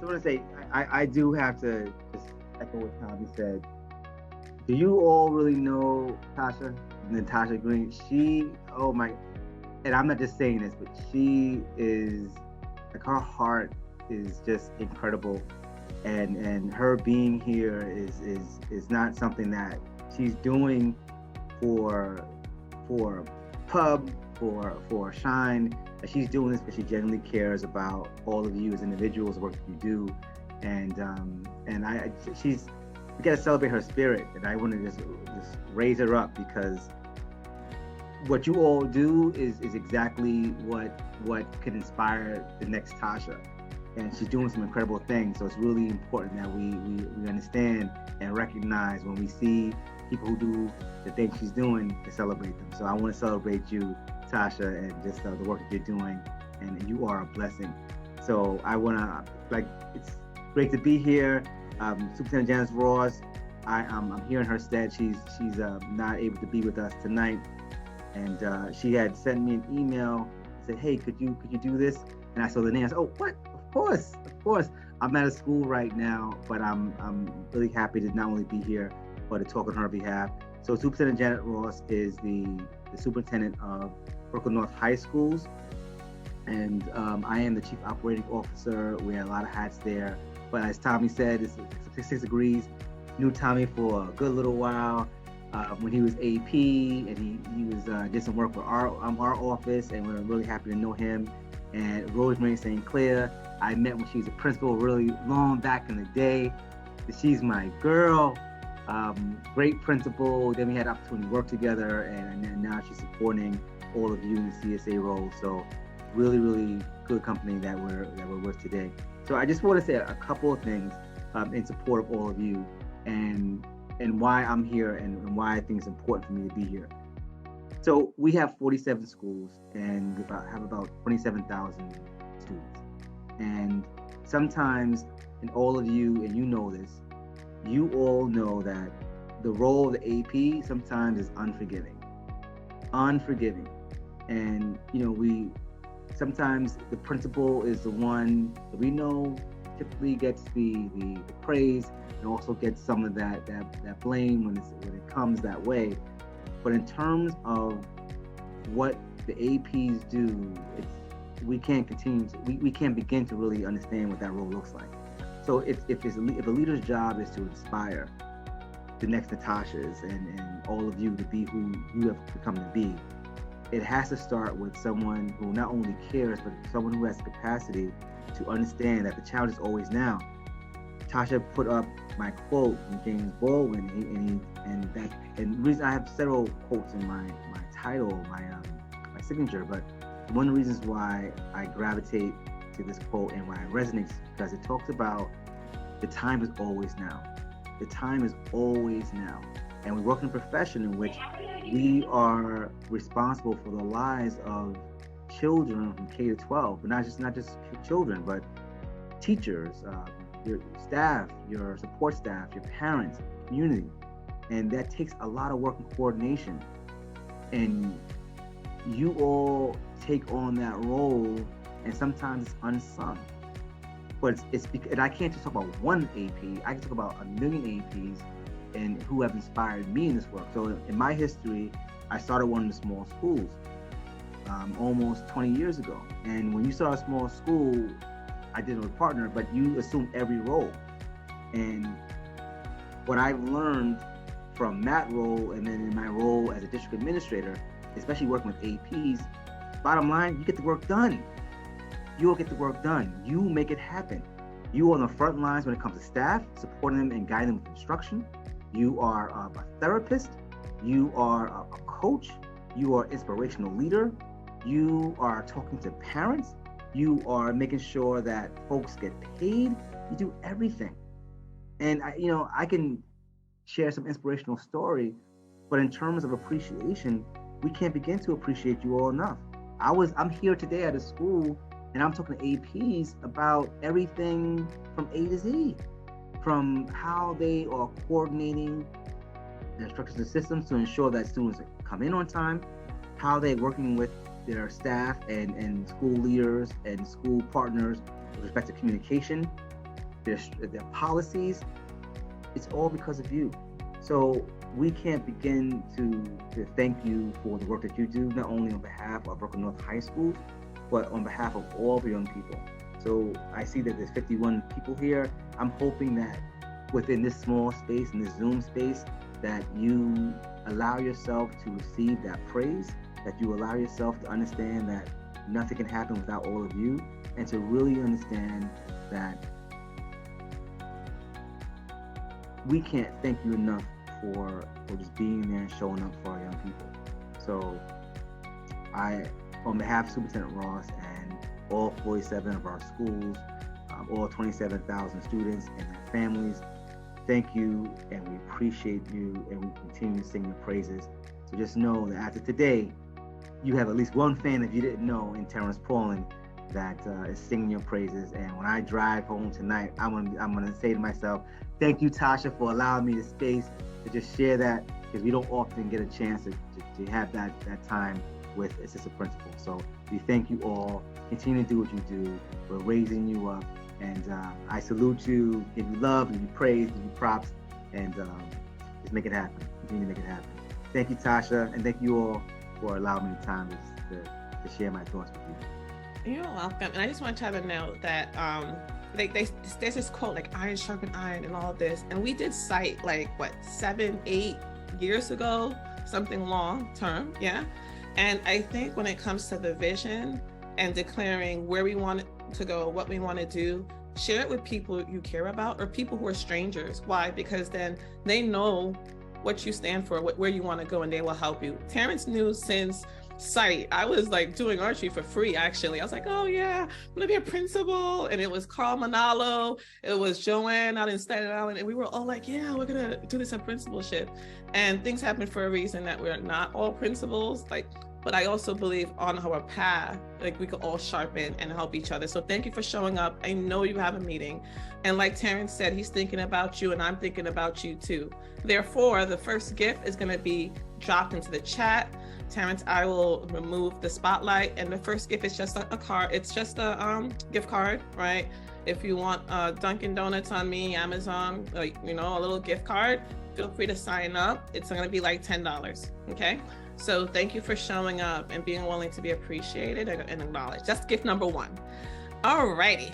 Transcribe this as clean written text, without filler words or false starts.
So I want to say, I do have to just echo what Tommy said. Do you all really know Natasha Green? Oh my, and I'm not just saying this, but she is like, her heart is just incredible, and her being here is not something that she's doing for for pub for shine. She's doing this because she genuinely cares about all of you as individuals, the work that you do, and she's, we got to celebrate her spirit, and I want to just raise her up, because what you all do is exactly what could inspire the next Tasha, and she's doing some incredible things. So it's really important that we understand and recognize when we see people who do the things she's doing, to celebrate them. So I want to celebrate you, Tasha, and just the work that you're doing, and you are a blessing. So I want to, like, it's great to be here. Superintendent Janice Ross, I'm here in her stead. She's not able to be with us tonight, and she had sent me an email, said, "Hey, could you do this?" And I saw the name. I said, "Oh, what? Of course, of course." I'm at a school right now, but I'm really happy to not only be here, but to talk on her behalf. So Superintendent Janet Ross is the superintendent of Brooklyn North High Schools, and I am the chief operating officer. We had a lot of hats there, but as Tommy said, it's 6 degrees. Knew Tommy for a good little while when he was AP, and he was did some work for our office, and we're really happy to know him. And Rosemary St. Clair, I met when she was a principal really long back in the day. She's my girl. Great principal. Then we had the opportunity to work together, and now she's supporting all of you in the CSA role. So really good company that we're with today. So I just want to say a couple of things in support of all of you, and why I'm here, and why I think it's important for me to be here. So we have 47 schools, and we have about 27,000 students. And sometimes, and all of you, and you know this, you all know that the role of the AP sometimes is unforgiving. And we sometimes, the principal is the one that we know typically gets the praise, and also gets some of that blame when it comes that way. But in terms of what the APs do, we can't begin to really understand what that role looks like. So if a leader's job is to inspire the next Natashas and all of you to be who you have become to be, it has to start with someone who not only cares, but someone who has the capacity to understand that the challenge is always now. Tasha put up my quote from James Baldwin, and the reason I have several quotes in my title, my signature, but one of the reasons why I gravitate to this quote and why it resonates is because it talks about the time is always now. The time is always now. And we work in a profession in which we are responsible for the lives of children from K to 12, but not just children, but teachers, your staff, your support staff, your parents, community. And that takes a lot of work and coordination. And you all take on that role, and sometimes it's unsung. But and I can't just talk about one AP, I can talk about a million APs and who have inspired me in this work. So in my history, I started one of the small schools almost 20 years ago. And when you start a small school, I did it with a partner, but you assume every role. And what I've learned from that role, and then in my role as a district administrator, especially working with APs, bottom line, you get the work done. You will get the work done. You make it happen. You are on the front lines when it comes to staff, supporting them and guiding them with instruction. You are a therapist. You are a coach. You are an inspirational leader. You are talking to parents. You are making sure that folks get paid. You do everything. And I can share some inspirational story, but in terms of appreciation, we can't begin to appreciate you all enough. I'm here today at a school, and I'm talking to APs about everything from A to Z, from how they are coordinating their structures and systems to ensure that students come in on time, how they're working with their staff and school leaders and school partners with respect to communication, their policies, it's all because of you. So we can't begin to thank you for the work that you do, not only on behalf of Brooklyn North High School, but on behalf of all the young people. So I see that there's 51 people here. I'm hoping that within this small space, in this Zoom space, that you allow yourself to receive that praise, that you allow yourself to understand that nothing can happen without all of you, and to really understand that we can't thank you enough for just being there and showing up for our young people. So I, on behalf of Superintendent Ross and all 47 of our schools, all 27,000 students and their families, thank you, and we appreciate you, and we continue to sing your praises. So just know that after today, you have at least one fan, if you didn't know, in Terrence Paulin that is singing your praises. And when I drive home tonight, I'm gonna say to myself, thank you, Tasha, for allowing me the space to just share that, because we don't often get a chance to have that time with assistant principal. So we thank you all. Continue to do what you do. We're raising you up, and I salute you, give you love, give you praise, give you props, and just make it happen. Continue to make it happen. Thank you, Tasha, and thank you all for allowing me the time to share my thoughts with you. You're welcome. And I just want to have a note that there's this quote, like iron sharpen iron and all this. And we did cite like, 7-8 years ago, something long term. Yeah. And I think when it comes to the vision and declaring where we want to go, what we want to do, share it with people you care about or people who are strangers. Why? Because then they know what you stand for, where you want to go, and they will help you. Terrence knew since sight. I was like doing archery for free, actually. I was like, oh yeah, I'm gonna be a principal. And it was Carl Manalo, it was Joanne out in Staten Island, and we were all like, yeah, we're gonna do this at principalship. And things happen for a reason that we're not all principals, but I also believe on our path, we could all sharpen and help each other. So thank you for showing up. I know you have a meeting. And like Terrence said, he's thinking about you and I'm thinking about you too. Therefore, the first gift is gonna be dropped into the chat. Terrence, I will remove the spotlight, and the first gift is just a card. It's just a gift card, right? If you want Dunkin' Donuts on me, Amazon, a little gift card, feel free to sign up. It's gonna be like $10, okay? So thank you for showing up and being willing to be appreciated and acknowledged. That's gift number one. All righty.